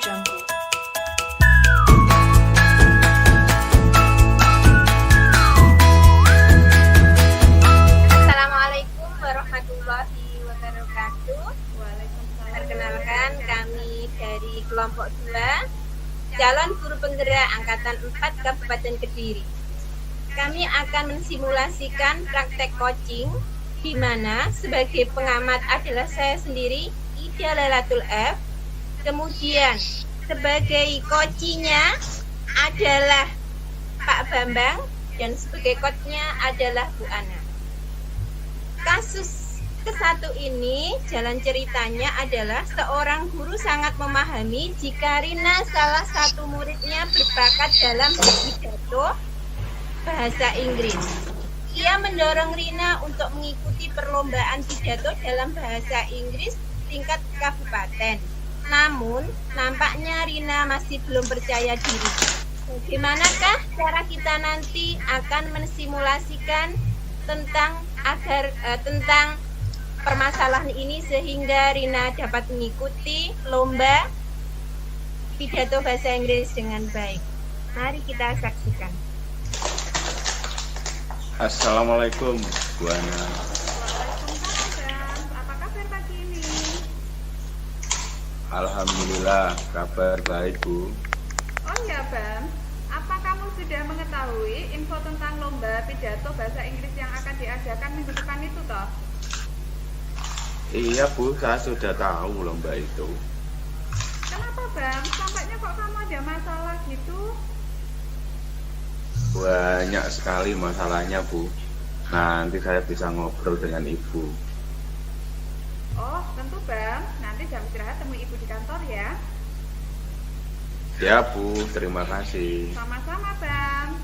Jambu. Assalamualaikum warahmatullahi wabarakatuh. Perkenalkan, kami dari kelompok 2 calon guru penggerak angkatan 4 Kabupaten Kediri. Kami akan mensimulasikan praktek coaching di mana sebagai pengamat adalah saya sendiri, Ida Lailatul F. Kemudian sebagai coachnya adalah Pak Bambang dan sebagai coachnya adalah Bu Ana. Kasus ke-1 ini, jalan ceritanya adalah seorang guru sangat memahami jika Rina salah satu muridnya berbakat dalam pidato bahasa Inggris. Ia mendorong Rina untuk mengikuti perlombaan pidato dalam bahasa Inggris tingkat kabupaten. Namun, nampaknya Rina masih belum percaya diri. Bagaimanakah cara kita nanti akan mensimulasikan tentang permasalahan ini sehingga Rina dapat mengikuti lomba pidato bahasa Inggris dengan baik. Mari kita saksikan. Assalamualaikum Bu Ana. Waalaikumsalam. Apa kabar pagi ini? Alhamdulillah kabar baik Bu. Oh ya Bang, apa kamu sudah mengetahui info tentang lomba pidato bahasa Inggris yang akan diadakan minggu depan itu toh? Iya Bu, saya sudah tahu lomba itu. Kenapa Bang? Tampaknya kok kamu ada masalah gitu? Banyak sekali masalahnya Bu. Nanti saya bisa ngobrol dengan Ibu. Oh tentu Bang, nanti jam istirahat temui ibu di kantor ya. Ya Bu, terima kasih. Sama-sama Bang.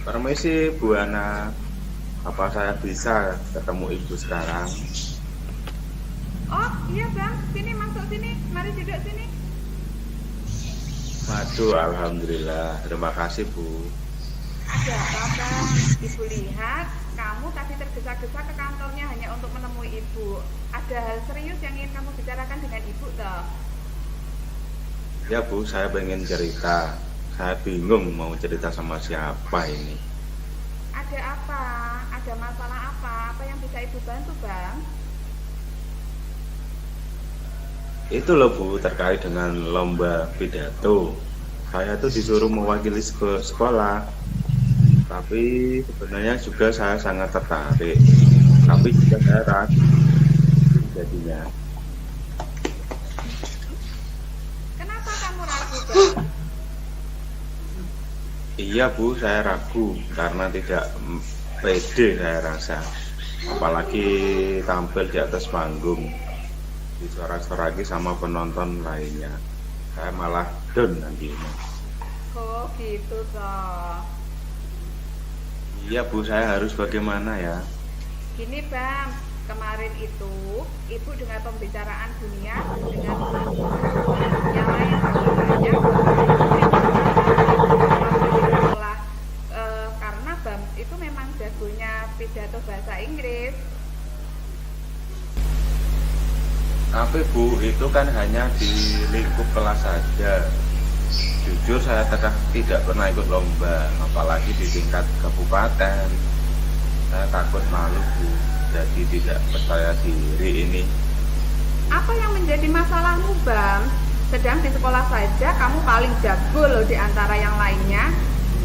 Permisi Bu Ana, apa saya bisa ketemu Ibu sekarang? Oh iya Bang, sini masuk sini, mari duduk sini. Waduh, Alhamdulillah, terima kasih Bu. Ada apa Bang? Ibu lihat kamu tadi tergesa-gesa ke kantornya hanya untuk menemui ibu. Ada hal serius yang ingin kamu bicarakan dengan ibu toh? Ya Bu, saya pengen cerita. Saya bingung mau cerita sama siapa ini. Ada apa? Ada masalah apa? Apa yang bisa ibu bantu Bang? Itu loh Bu, terkait dengan lomba pidato. Saya tuh disuruh mewakili sekolah. Tapi sebenarnya juga saya sangat tertarik. Tapi juga saya ragu jadinya. Kenapa kamu ragu Bang? Iya Bu, saya ragu karena tidak pede saya rasa. Apalagi tampil di atas panggung, disorak-soraki sama penonton lainnya. Saya malah down nantinya. Oh gitu toh. Iya Bu, saya harus bagaimana ya? Gini Bang, kemarin itu ibu dengar pembicaraan dunia dengan yang lain banyak sekolah karena Bang itu memang jagonya pidato bahasa Inggris. Tapi Bu, itu kan hanya di lingkup kelas saja. Jujur saya tidak pernah ikut lomba, apalagi di tingkat kabupaten. Saya takut malu Bu, jadi tidak percaya diri ini. Apa yang menjadi masalahmu Bang? Sedang di sekolah saja kamu paling jago loh di antara yang lainnya.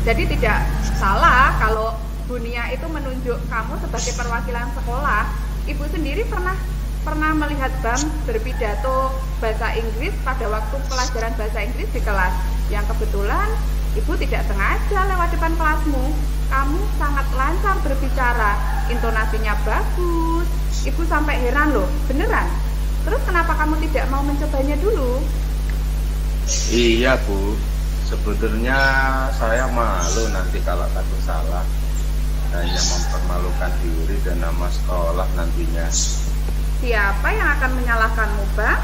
Jadi tidak salah kalau Bunia itu menunjuk kamu sebagai perwakilan sekolah. Ibu sendiri pernah melihat Bang berpidato bahasa Inggris pada waktu pelajaran bahasa Inggris di kelas. Yang kebetulan ibu tidak sengaja lewat depan kelasmu. Kamu sangat lancar berbicara, intonasinya bagus. Ibu sampai heran loh, beneran. Terus kenapa kamu tidak mau mencobanya dulu? Iya Bu, sebetulnya saya malu nanti kalau takut salah. Hanya mempermalukan diri dan nama sekolah nantinya. Siapa yang akan menyalahkanmu Bang?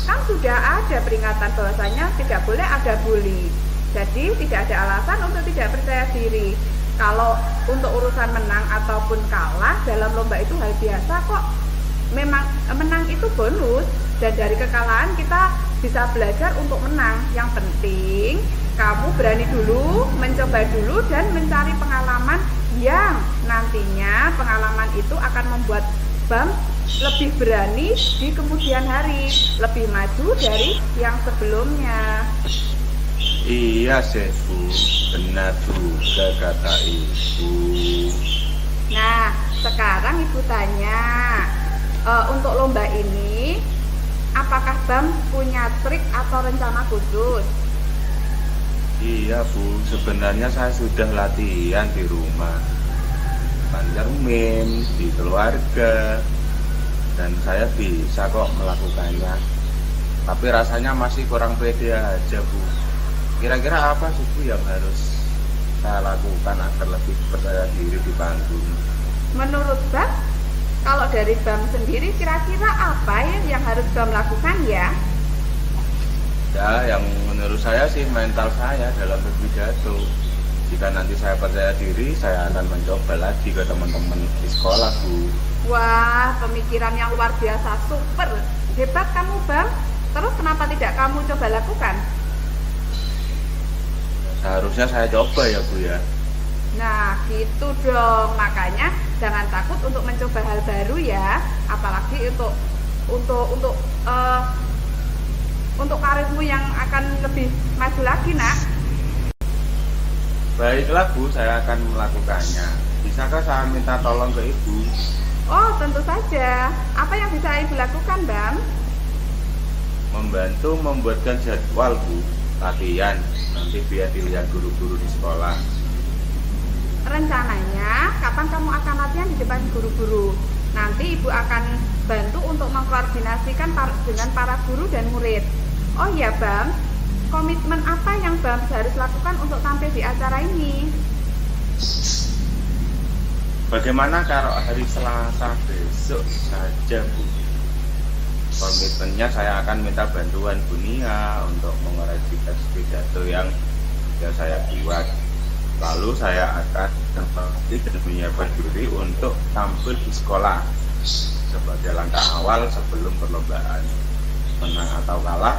Kan sudah ada peringatan bahwasanya tidak boleh ada bully. Jadi tidak ada alasan untuk tidak percaya diri. Kalau untuk urusan menang ataupun kalah dalam lomba itu hal biasa kok. memang menang itu bonus, dan dari kekalahan kita bisa belajar untuk menang. Yang penting kamu berani dulu, mencoba dulu, dan mencari pengalaman yang nantinya pengalaman itu akan membuat BAM lebih berani di kemudian hari, lebih maju dari yang sebelumnya. Iya sih Bu, benar juga kata Ibu. Nah, sekarang Ibu tanya, untuk lomba ini apakah BAM punya trik atau rencana khusus? Iya Bu, sebenarnya saya sudah latihan di rumah, cermin, di keluarga, dan saya bisa kok melakukannya. Tapi rasanya masih kurang pede aja Bu. Kira-kira apa sih Bu yang harus saya lakukan agar lebih percaya diri di panggung? Menurut BAM, kalau dari BAM sendiri kira-kira apa ya yang harus BAM lakukan ya? Ya, yang menurut saya sih mental saya dalam berpidato. Jika nanti saya percaya diri, saya akan mencoba lagi ke teman-teman di sekolah Bu. Wah, pemikiran yang luar biasa, super. Hebat kamu BAM. Terus kenapa tidak kamu coba lakukan? Seharusnya saya coba ya Bu ya. Nah, gitu dong. Makanya jangan takut untuk mencoba hal baru ya. Apalagi untuk karirmu yang akan lebih maju lagi, Nak. Baiklah Bu, saya akan melakukannya. Bisakah saya minta tolong ke Ibu? Oh, tentu saja. Apa yang bisa Ibu lakukan, Bam? Membantu membuatkan jadwal Bu, latihan. Nanti biar dilihat guru-guru di sekolah. Rencananya, kapan kamu akan latihan di depan guru-guru? Nanti Ibu akan bantu untuk mengkoordinasikan dengan para guru dan murid. Oh iya Bam, komitmen apa yang Bam harus lakukan untuk tampil di acara ini? Bagaimana kalau hari Selasa besok saja Bu? Komitmennya saya akan minta bantuan Bu Nia untuk mengoreksi teks pidato yang sudah saya buat. Lalu saya akan menyiapkan diri untuk tampil di sekolah sebagai langkah awal sebelum perlombaan. Menang atau kalah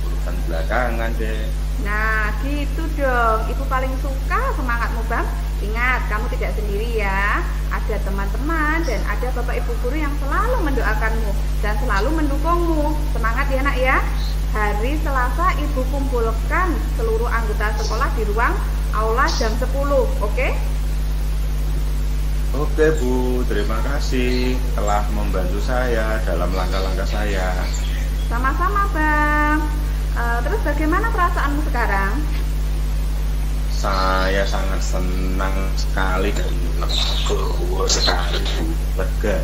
urusan belakangan deh. Nah gitu dong, Ibu paling suka semangatmu Bam. Ingat, kamu tidak sendiri ya. Ada teman-teman dan ada Bapak Ibu guru yang selalu mendoakanmu dan selalu mendukungmu. Semangat ya nak ya. Hari Selasa Ibu kumpulkan seluruh anggota sekolah di ruang aula jam 10, oke? Oke Bu, terima kasih telah membantu saya dalam langkah-langkah saya. Sama-sama Bang. Terus bagaimana perasaanmu sekarang? Saya sangat senang sekali dan legowo sekali Bu, lega.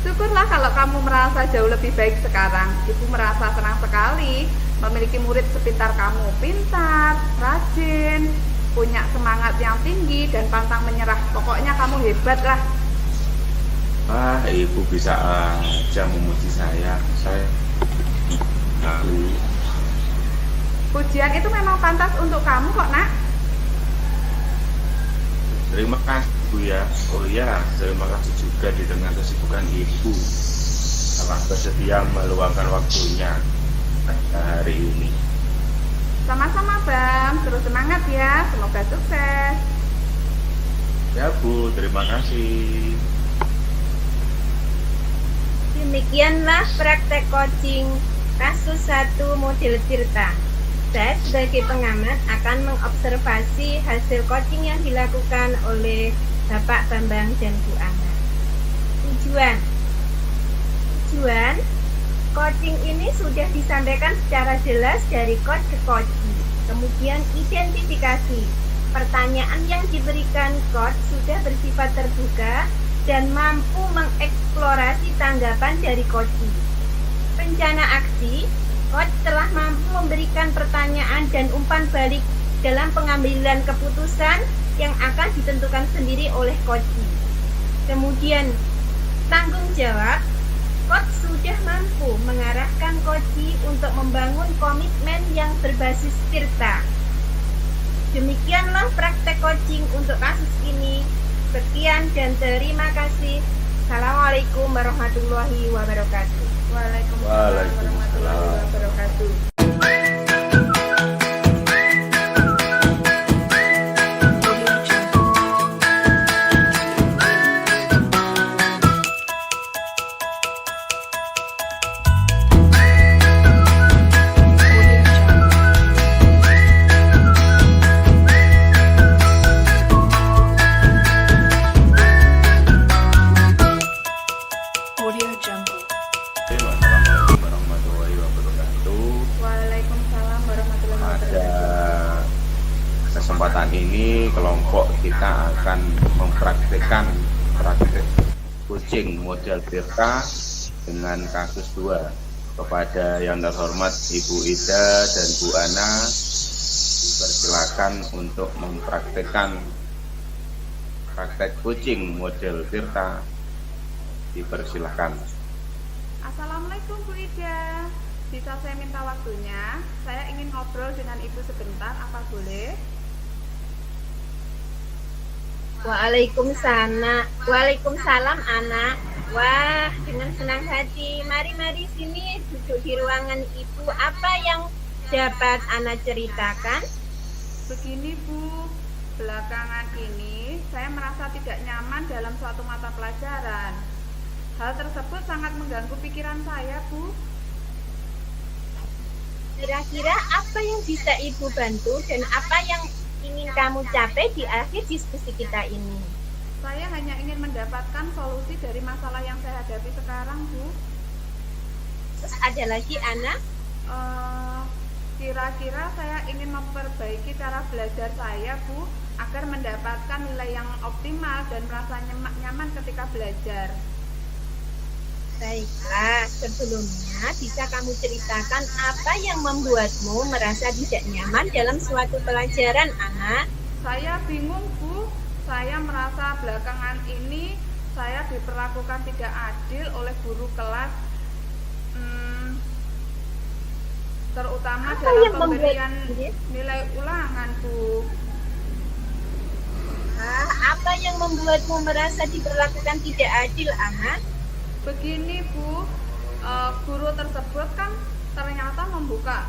Syukurlah kalau kamu merasa jauh lebih baik sekarang. Ibu merasa senang sekali memiliki murid sepintar kamu, pintar, rajin, punya semangat yang tinggi dan pantang menyerah. Pokoknya kamu hebat lah. Wah, Ibu bisa aja memuji saya. Pujian itu memang pantas untuk kamu kok nak. Terima kasih Bu ya. Oh ya, terima kasih juga di tengah kesibukan Ibu telah bersedia meluangkan waktunya hari ini. Sama-sama Bam, terus semangat ya, semoga sukses. Ya Bu, terima kasih. Demikianlah praktek coaching kasus 1 model Tirta. Saya sebagai pengamat akan mengobservasi hasil coaching yang dilakukan oleh Bapak Bambang dan Bu Ana. Tujuan coaching ini sudah disampaikan secara jelas dari coach ke coachee. Kemudian identifikasi. Pertanyaan yang diberikan coach sudah bersifat terbuka dan mampu mengeksplorasi tanggapan dari coachee. Rencana aksi, coach telah mampu memberikan pertanyaan dan umpan balik dalam pengambilan keputusan yang akan ditentukan sendiri oleh coachee. Kemudian tanggung jawab, coach sudah mampu mengarahkan coachee untuk membangun komitmen yang berbasis Tirta. Demikianlah praktek coaching untuk kasus ini. Sekian dan terima kasih. Assalamualaikum warahmatullahi wabarakatuh. Waalaikumsalam warahmatullahi wabarakatuh. Assalamualaikum warahmatullahi wabarakatuh. Waalaikumsalam warahmatullahi Pada wabarakatuh. kesempatan ini kelompok kita akan mempraktikkan praktik kucing model Tirta dengan kasus 2. Kepada yang terhormat Ibu Ida dan Bu Ana, dipersilakan untuk mempraktikkan praktek kucing model Tirta. Dipersilakan. Assalamualaikum Bu Ida. Bisa saya minta waktunya? Saya ingin ngobrol dengan Ibu sebentar, apa boleh? Waalaikumsalam anak. Wah, dengan senang hati. Mari sini duduk di ruangan ibu. Apa yang dapat anak ceritakan? Begini Bu, belakangan ini saya merasa tidak nyaman dalam suatu mata pelajaran. Hal tersebut sangat mengganggu pikiran saya, Bu. Kira-kira apa yang bisa ibu bantu dan apa yang ingin kamu capai di akhir diskusi kita ini? Saya hanya ingin mendapatkan solusi dari masalah yang saya hadapi sekarang, Bu. Terus ada lagi anak? Kira-kira saya ingin memperbaiki cara belajar saya, Bu, agar mendapatkan nilai yang optimal dan merasa nyaman ketika belajar. Baiklah, sebelumnya bisa kamu ceritakan apa yang membuatmu merasa tidak nyaman dalam suatu pelajaran, anak? Saya bingung, Bu. Saya merasa belakangan ini saya diperlakukan tidak adil oleh guru kelas, terutama Apa dalam yang pemberian membuat- nilai ulangan, Bu. Apa yang membuatmu merasa diperlakukan tidak adil, anak? Begini Bu, guru tersebut kan ternyata membuka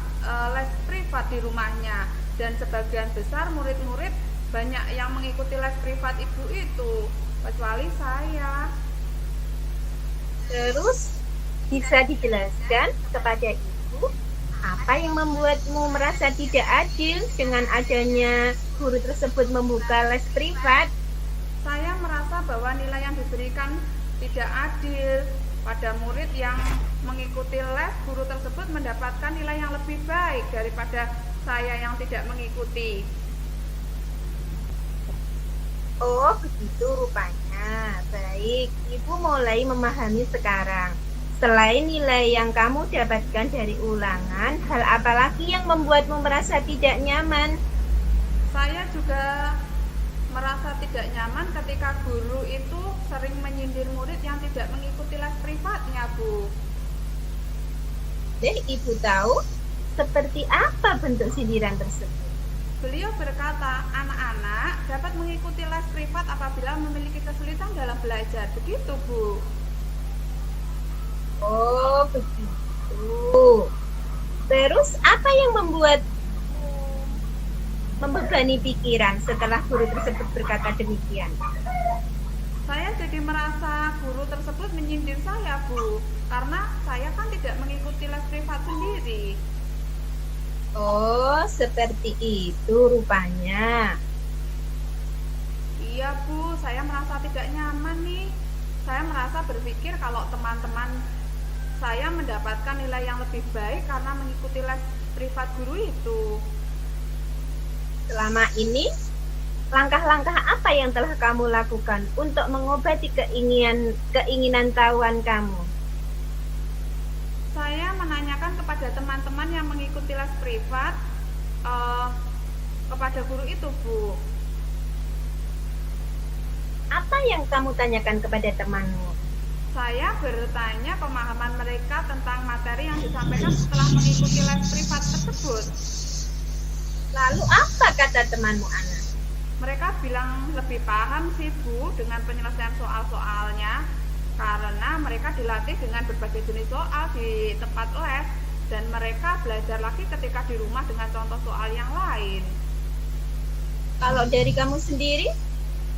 les privat di rumahnya, dan sebagian besar murid-murid banyak yang mengikuti les privat ibu itu, kecuali saya. Terus bisa dijelaskan kepada ibu apa yang membuatmu merasa tidak adil dengan adanya guru tersebut membuka les privat? Saya merasa bahwa nilai yang diberikan tidak adil. Pada murid yang mengikuti les, guru tersebut mendapatkan nilai yang lebih baik daripada saya yang tidak mengikuti. Oh, begitu rupanya. Baik, ibu mulai memahami sekarang. Selain nilai yang kamu dapatkan dari ulangan, hal apa lagi yang membuatmu merasa tidak nyaman? Saya juga merasa tidak nyaman ketika guru itu sering menyindir murid yang tidak mengikuti les privatnya, Bu. Ibu tahu seperti apa bentuk sindiran tersebut? Beliau berkata, anak-anak dapat mengikuti les privat apabila memiliki kesulitan dalam belajar. Begitu, Bu. Oh, begitu. Terus apa yang membuat membebani pikiran setelah guru tersebut berkata demikian? Saya jadi merasa guru tersebut menyindir saya, Bu, karena saya kan tidak mengikuti les privat sendiri. Oh, seperti itu rupanya. Iya, Bu, saya merasa tidak nyaman nih. Saya merasa berpikir kalau teman-teman saya mendapatkan nilai yang lebih baik karena mengikuti les privat guru itu. Selama ini, langkah-langkah apa yang telah kamu lakukan untuk mengobati keinginan tahuan kamu? Saya menanyakan kepada teman-teman yang mengikuti les privat kepada guru itu, Bu. Apa yang kamu tanyakan kepada temanmu? Saya bertanya pemahaman mereka tentang materi yang disampaikan setelah mengikuti les privat tersebut. Lalu apa kata temanmu, Ana? Mereka bilang lebih paham sih, Bu, dengan penyelesaian soal-soalnya. karena mereka dilatih dengan berbagai jenis soal di tempat les dan mereka belajar lagi ketika di rumah dengan contoh soal yang lain. Kalau dari kamu sendiri,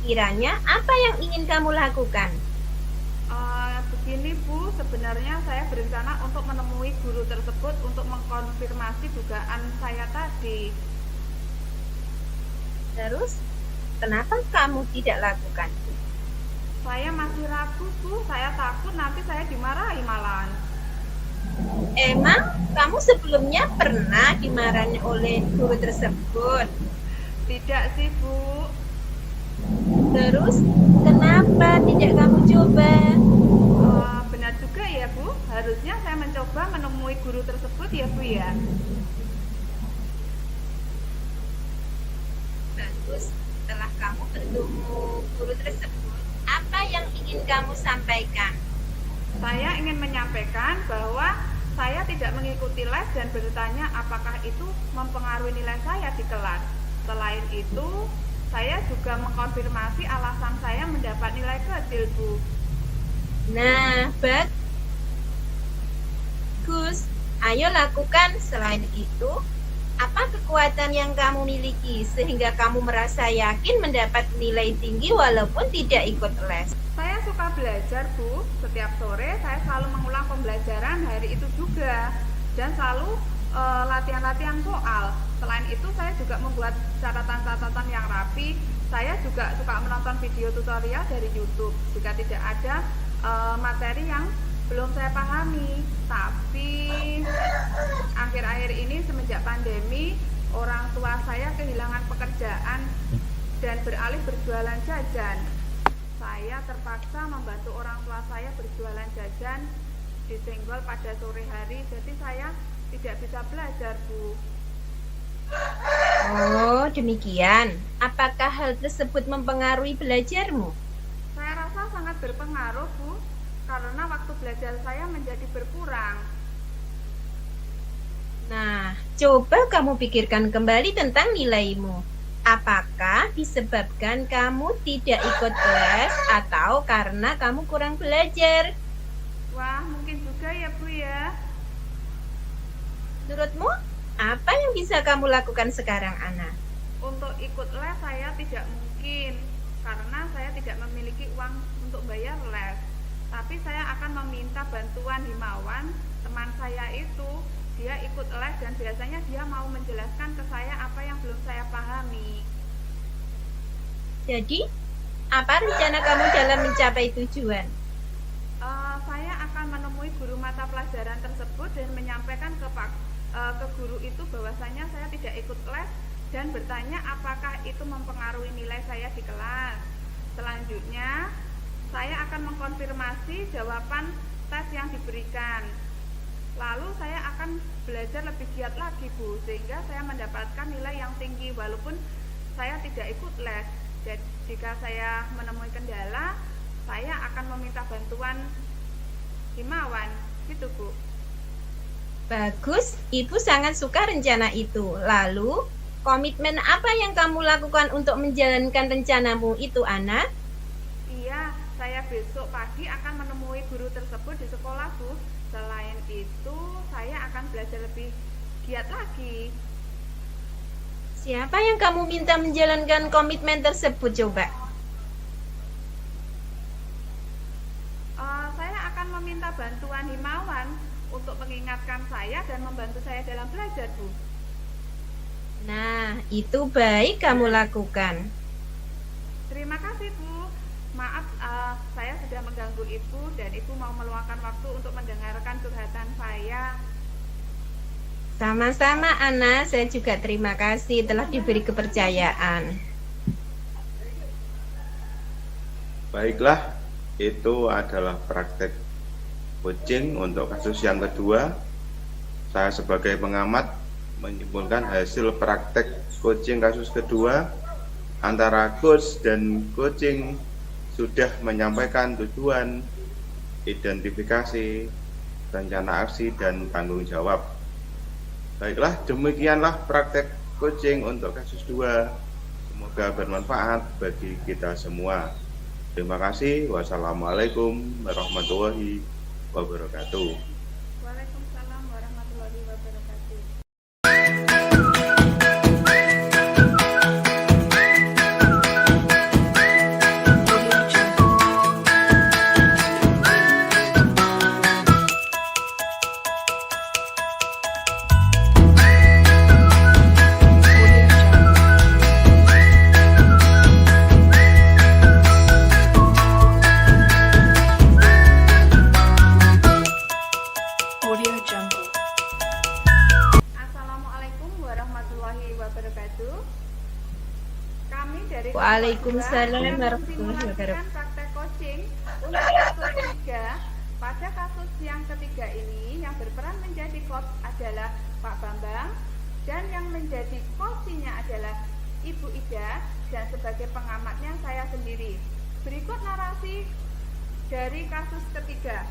kiranya apa yang ingin kamu lakukan? Begini Bu, sebenarnya saya berencana untuk menemui guru tersebut untuk mengkonfirmasi dugaan saya tadi. Terus, kenapa kamu tidak lakukan? Saya masih ragu Bu, saya takut nanti saya dimarahi malahan. Emang kamu sebelumnya pernah dimarahi oleh guru tersebut? Tidak sih Bu. Terus, kenapa tidak kamu coba? Benar juga ya Bu, harusnya saya mencoba menemui guru tersebut ya Bu ya. Bagus, setelah kamu bertemu guru tersebut, apa yang ingin kamu sampaikan? Saya ingin menyampaikan bahwa saya tidak mengikuti les dan bertanya apakah itu mempengaruhi nilai saya di kelas. Selain itu, saya juga mengkonfirmasi alasan saya mendapat nilai kecil Bu. Nah, bagus. Ayo lakukan. Selain itu, apa kekuatan yang kamu miliki sehingga kamu merasa yakin mendapat nilai tinggi walaupun tidak ikut les? Saya suka belajar Bu. Setiap sore saya selalu mengulang pembelajaran hari itu juga dan selalu latihan-latihan soal. Selain itu saya juga membuat catatan-catatan yang rapi. Saya juga suka menonton video tutorial dari YouTube jika tidak ada materi yang belum saya pahami. Tapi akhir-akhir ini semenjak pandemi, orang tua saya kehilangan pekerjaan dan beralih berjualan jajan. Saya terpaksa membantu orang tua saya berjualan jajan disenggol pada sore hari, jadi saya tidak bisa belajar Bu. Oh, demikian. Apakah hal tersebut mempengaruhi belajarmu? Saya rasa sangat berpengaruh Bu, karena waktu belajar saya menjadi berkurang. Nah, coba kamu pikirkan kembali tentang nilaimu. Apakah disebabkan kamu tidak ikut les atau karena kamu kurang belajar? Wah, mungkin juga ya Bu ya. Menurutmu, apa yang bisa kamu lakukan sekarang, Ana? Untuk ikut les saya tidak mungkin, karena saya tidak memiliki uang untuk bayar les. Tapi saya akan meminta bantuan Himawan, teman saya itu. Dia ikut les dan biasanya dia mau menjelaskan ke saya apa yang belum saya pahami. Jadi, apa rencana kamu dalam mencapai tujuan? Saya akan menemui guru mata pelajaran tersebut dan menyampaikan ke guru itu bahwasanya saya tidak ikut les dan bertanya apakah itu mempengaruhi nilai saya di kelas. Selanjutnya, saya akan mengkonfirmasi jawaban tes yang diberikan. Lalu saya akan belajar lebih giat lagi Bu, sehingga saya mendapatkan nilai yang tinggi walaupun saya tidak ikut les. Jadi jika saya menemui kendala, saya akan meminta bantuan Himawan, gitu Bu. Bagus, Ibu sangat suka rencana itu. Lalu, komitmen apa yang kamu lakukan untuk menjalankan rencanamu itu, Ana? Iya, saya besok pagi akan menemui guru tersebut di sekolah Bu. Selain itu, saya akan belajar lebih giat lagi. Siapa yang kamu minta menjalankan komitmen tersebut, coba? Saya akan meminta bantuan Himawan untuk mengingatkan saya dan membantu saya dalam belajar Bu. Nah, itu baik kamu lakukan. Terima kasih Bu. Maaf, saya sudah mengganggu Ibu dan Ibu mau meluangkan waktu untuk mendengarkan curhatan saya. Sama-sama, Ana. Saya juga terima kasih telah diberi kepercayaan. Baiklah, itu adalah praktek coaching untuk kasus yang kedua. Saya sebagai pengamat menyimpulkan hasil praktek coaching kasus kedua antara coach dan coaching sudah menyampaikan tujuan, identifikasi, rencana aksi, dan tanggung jawab. Baiklah, demikianlah praktek coaching untuk kasus 2. Semoga bermanfaat bagi kita semua. Terima kasih. Wassalamualaikum warahmatullahi wabarakatuh. Waalaikumsalam warahmatullahi wabarakatuh. Assalamualaikum warahmatullahi wabarakatuh. Kami dari Waalaikumsalam yang warahmatullahi mensimulasikan wabarakatuh. praktek coaching untuk kasus 3. Pada kasus yang ketiga ini yang berperan menjadi coach adalah Pak Bambang dan yang menjadi coachnya adalah Ibu Ida dan sebagai pengamatnya saya sendiri. Berikut narasi dari kasus ketiga.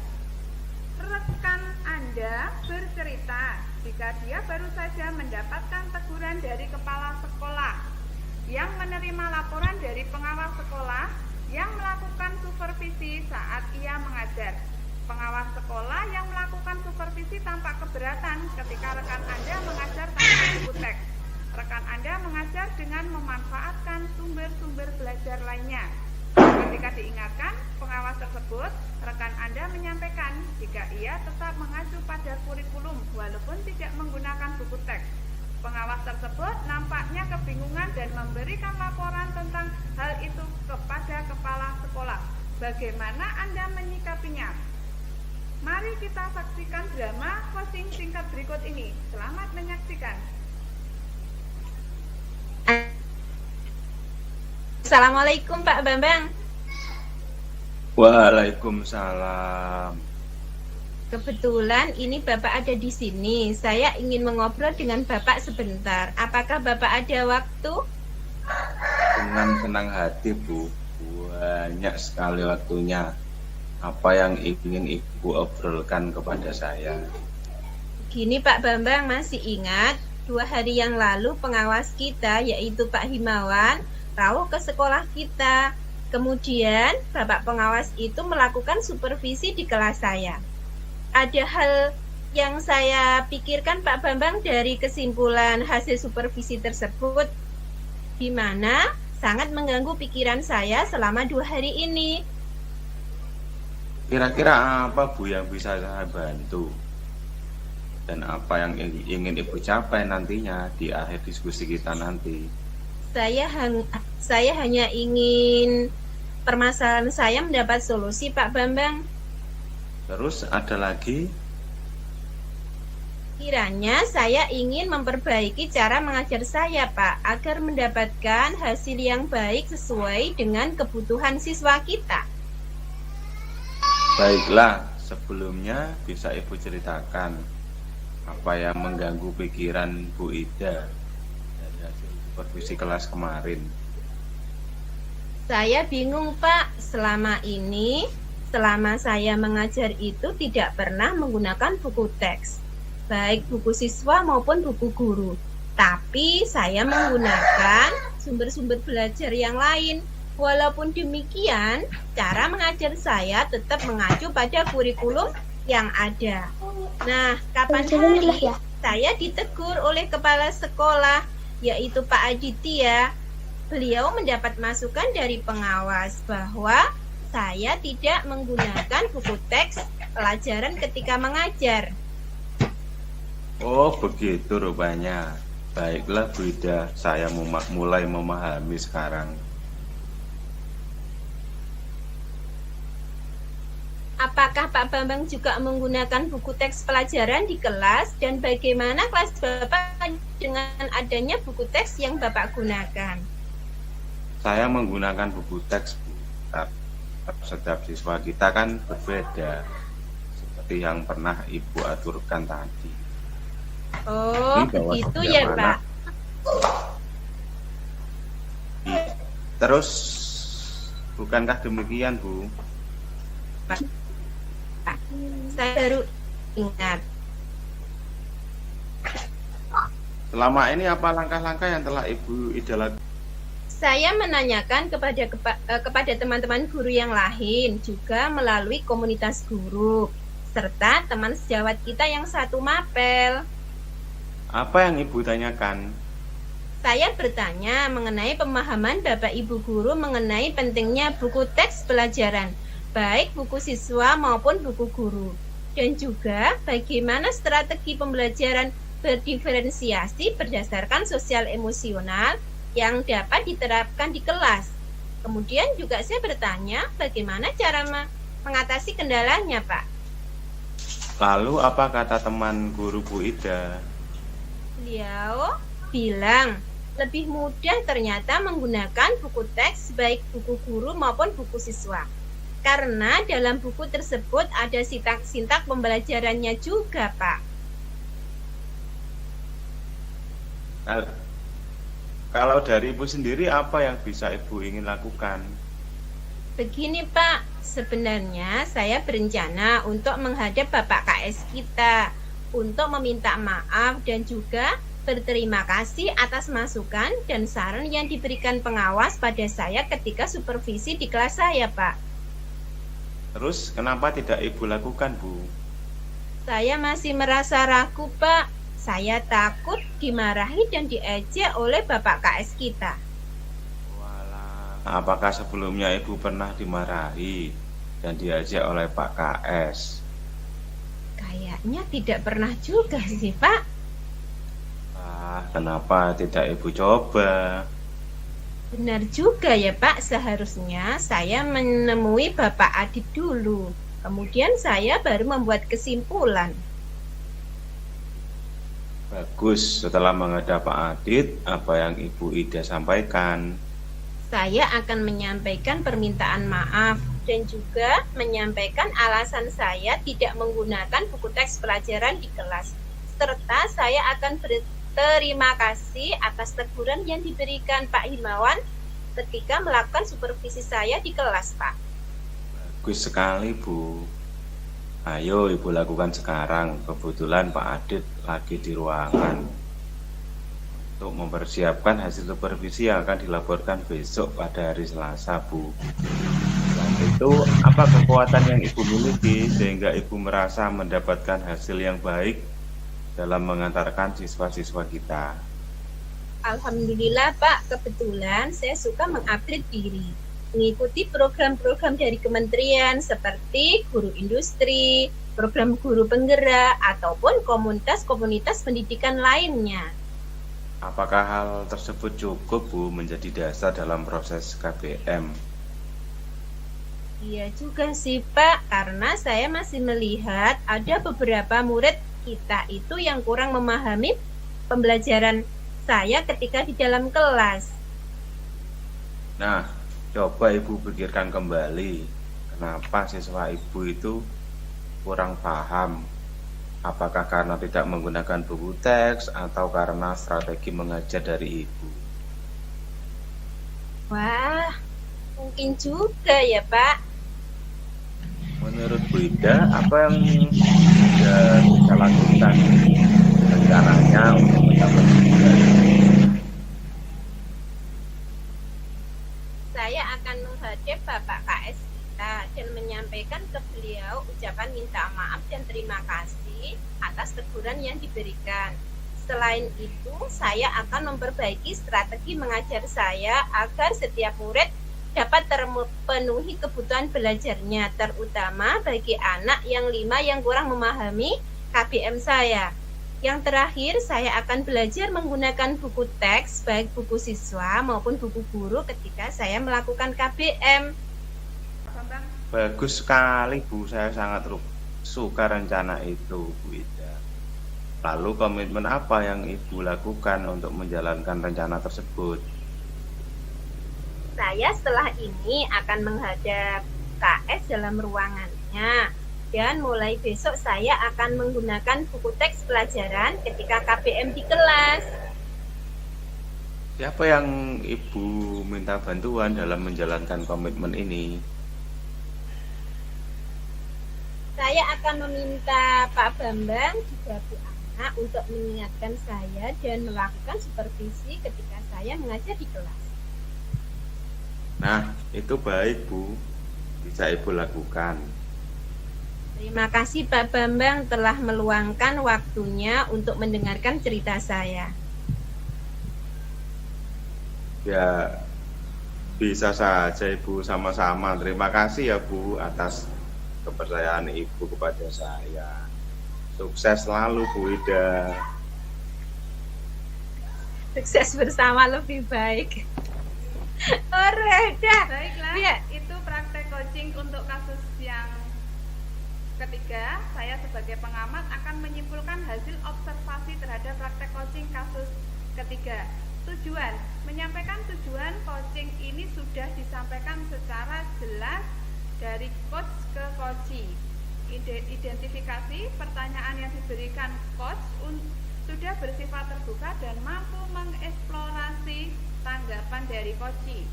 Rekan Anda bercerita jika dia baru saja mendapatkan teguran dari kepala sekolah yang menerima laporan dari pengawas sekolah yang melakukan supervisi saat ia mengajar. Pengawas sekolah yang melakukan supervisi tampak keberatan ketika rekan Anda mengajar tanpa buku teks. Rekan Anda mengajar dengan memanfaatkan sumber-sumber belajar lainnya. Ketika diingatkan, pengawas tersebut, rekan Anda menyampaikan jika ia tetap mengacu pada kurikulum walaupun tidak menggunakan buku teks. Pengawas tersebut nampaknya kebingungan dan memberikan laporan tentang hal itu kepada kepala sekolah. Bagaimana Anda menyikapinya? Mari kita saksikan drama coaching singkat berikut ini. Selamat menyaksikan. Assalamualaikum Pak Bambang. Waalaikumsalam. Kebetulan ini Bapak ada di sini. Saya ingin mengobrol dengan Bapak sebentar. Apakah Bapak ada waktu? Dengan senang hati, Bu. Banyak sekali waktunya. Apa yang ingin Ibu obrolkan kepada saya? Gini Pak Bambang, masih ingat 2 hari yang lalu pengawas kita yaitu Pak Himawan rawuh ke sekolah kita. Kemudian Bapak pengawas itu melakukan supervisi di kelas saya. Ada hal yang saya pikirkan Pak Bambang dari kesimpulan hasil supervisi tersebut, di mana sangat mengganggu pikiran saya selama 2 hari ini. Kira-kira apa, Bu, yang bisa saya bantu? Dan apa yang ingin Ibu capai nantinya di akhir diskusi kita nanti? Saya hanya ingin permasalahan saya mendapat solusi Pak Bambang. Terus ada lagi? Kiranya saya ingin memperbaiki cara mengajar saya Pak, agar mendapatkan hasil yang baik sesuai dengan kebutuhan siswa kita. Baiklah, sebelumnya bisa Ibu ceritakan apa yang mengganggu pikiran Bu Ida dari hasil supervisi kelas kemarin. Saya bingung Pak, selama saya mengajar itu tidak pernah menggunakan buku teks, baik buku siswa maupun buku guru. Tapi saya menggunakan sumber-sumber belajar yang lain. Walaupun demikian, cara mengajar saya tetap mengacu pada kurikulum yang ada. Nah, kapan hari saya ditegur oleh kepala sekolah, yaitu Pak Aditya. Beliau mendapat masukan dari pengawas bahwa saya tidak menggunakan buku teks pelajaran ketika mengajar. Oh, begitu rupanya. Baiklah, Bu Ida, saya mulai memahami sekarang. Apakah Pak Bambang juga menggunakan buku teks pelajaran di kelas, dan bagaimana kelas Bapak dengan adanya buku teks yang Bapak gunakan? Saya menggunakan buku teks, Bu. Setiap siswa kita kan berbeda, seperti yang pernah Ibu aturkan tadi. Oh, begitu ya Pak. Terus, bukankah demikian, Bu? Saya baru ingat. Selama ini apa langkah-langkah yang telah Ibu Ida lakukan? Saya menanyakan kepada teman-teman guru yang lain, juga melalui komunitas guru, serta teman sejawat kita yang satu mapel. Apa yang Ibu tanyakan? Saya bertanya mengenai pemahaman Bapak Ibu guru mengenai pentingnya buku teks pelajaran, baik buku siswa maupun buku guru. Dan juga bagaimana strategi pembelajaran berdiferensiasi berdasarkan sosial emosional yang dapat diterapkan di kelas. Kemudian juga saya bertanya bagaimana cara mengatasi kendalanya, Pak. Lalu apa kata teman guru Bu Ida? Beliau bilang lebih mudah ternyata menggunakan buku teks baik buku guru maupun buku siswa. Karena dalam buku tersebut ada sintak pembelajarannya juga, Pak. Kalau dari Ibu sendiri, apa yang bisa Ibu ingin lakukan? Begini, Pak, sebenarnya saya berencana untuk menghadap Bapak KS kita untuk meminta maaf dan juga berterima kasih atas masukan dan saran yang diberikan pengawas pada saya ketika supervisi di kelas saya, Pak. Terus kenapa tidak Ibu lakukan, Bu? Saya masih merasa ragu, Pak. Saya takut dimarahi dan diejek oleh Bapak KS kita. Walah, apakah sebelumnya Ibu pernah dimarahi dan diejek oleh Pak KS? Kayaknya tidak pernah juga sih, Pak. Kenapa tidak Ibu coba? Benar juga ya, Pak. Seharusnya saya menemui Bapak Adit dulu. Kemudian saya baru membuat kesimpulan. Bagus, setelah menghadap Pak Adit, apa yang Ibu Ida sampaikan? Saya akan menyampaikan permintaan maaf dan juga menyampaikan alasan saya tidak menggunakan buku teks pelajaran di kelas. Serta saya akan berterima kasih atas teguran yang diberikan Pak Himawan ketika melakukan supervisi saya di kelas, Pak. Bagus sekali, Bu. Ayo Ibu lakukan sekarang. Kebetulan Pak Adit lagi di ruangan untuk mempersiapkan hasil supervisi yang akan dilaporkan besok pada hari Selasa, Bu. Selain itu, apa kekuatan yang Ibu miliki sehingga Ibu merasa mendapatkan hasil yang baik dalam mengantarkan siswa-siswa kita? Alhamdulillah, Pak, kebetulan saya suka mengupgrade diri, mengikuti program-program dari kementerian seperti guru industri, program guru penggerak, ataupun komunitas-komunitas pendidikan lainnya. Apakah hal tersebut cukup, Bu, menjadi dasar dalam proses KBM? Iya juga sih, Pak, karena saya masih melihat ada beberapa murid kita itu yang kurang memahami pembelajaran saya ketika di dalam kelas. Nah, coba Ibu pikirkan kembali, kenapa siswa Ibu itu kurang paham? Apakah karena tidak menggunakan buku teks atau karena strategi mengajar dari Ibu? Wah, mungkin juga ya, Pak. Menurut Bu Ida, apa yang bisa lakukan rencananya untuk mencapai tujuan? Saya akan menghadap Bapak KS kita dan menyampaikan ke beliau ucapan minta maaf dan terima kasih atas teguran yang diberikan. Selain itu, saya akan memperbaiki strategi mengajar saya agar setiap murid dapat terpenuhi kebutuhan belajarnya, terutama bagi anak yang 5 yang kurang memahami KBM saya. Yang terakhir, saya akan belajar menggunakan buku teks, baik buku siswa maupun buku guru ketika saya melakukan KBM. Bagus sekali, Bu. Saya sangat suka rencana itu, Bu Ida. Lalu komitmen apa yang Ibu lakukan untuk menjalankan rencana tersebut? Saya setelah ini akan menghadap KS dalam ruangannya. Dan mulai besok saya akan menggunakan buku teks pelajaran ketika KBM di kelas. Siapa yang Ibu minta bantuan dalam menjalankan komitmen ini? Saya akan meminta Pak Bambang juga Bu Ana untuk mengingatkan saya dan melakukan supervisi ketika saya mengajar di kelas. Nah, itu baik Bu, bisa Ibu lakukan. Terima kasih Pak Bambang telah meluangkan waktunya untuk mendengarkan cerita saya. Ya, bisa saja Ibu, sama-sama. Terima kasih ya Bu atas kepercayaan Ibu kepada saya. Sukses selalu Bu Ida. Sukses bersama lebih baik. Reda. Baiklah, Ya. itu praktek coaching untuk kasus yang ketiga. Saya sebagai pengamat akan menyimpulkan hasil observasi terhadap praktek coaching kasus ketiga. Tujuan, menyampaikan tujuan coaching ini sudah disampaikan secara jelas dari coach ke coachee. Identifikasi pertanyaan yang diberikan coach sudah bersifat terbuka dan mampu mengeksplorasi tanggapan dari coachee.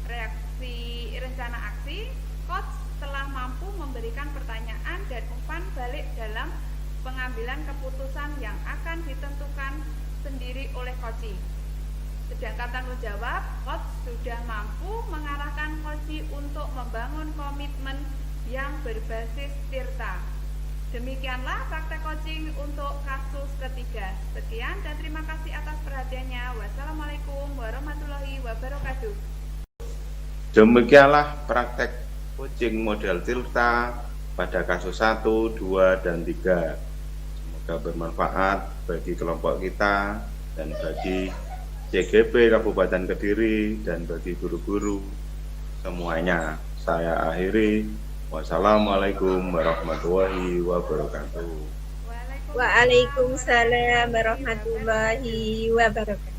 Reaksi rencana aksi, coach telah mampu memberikan pertanyaan dan umpan balik dalam pengambilan keputusan yang akan ditentukan sendiri oleh coachee. Sedangkan tanggung jawab, coach sudah mampu mengarahkan coachee untuk membangun komitmen yang berbasis tirta. Demikianlah praktek coaching untuk kasus ketiga. Sekian dan terima kasih atas perhatiannya. Wassalamualaikum warahmatullahi wabarakatuh. Demikianlah praktek coaching model tirta pada kasus 1, 2, dan 3. Semoga bermanfaat bagi kelompok kita dan bagi CGP Kabupaten Kediri dan bagi guru-guru semuanya. Saya akhiri. Wassalamualaikum warahmatullahi wabarakatuh. Waalaikumsalam warahmatullahi wabarakatuh.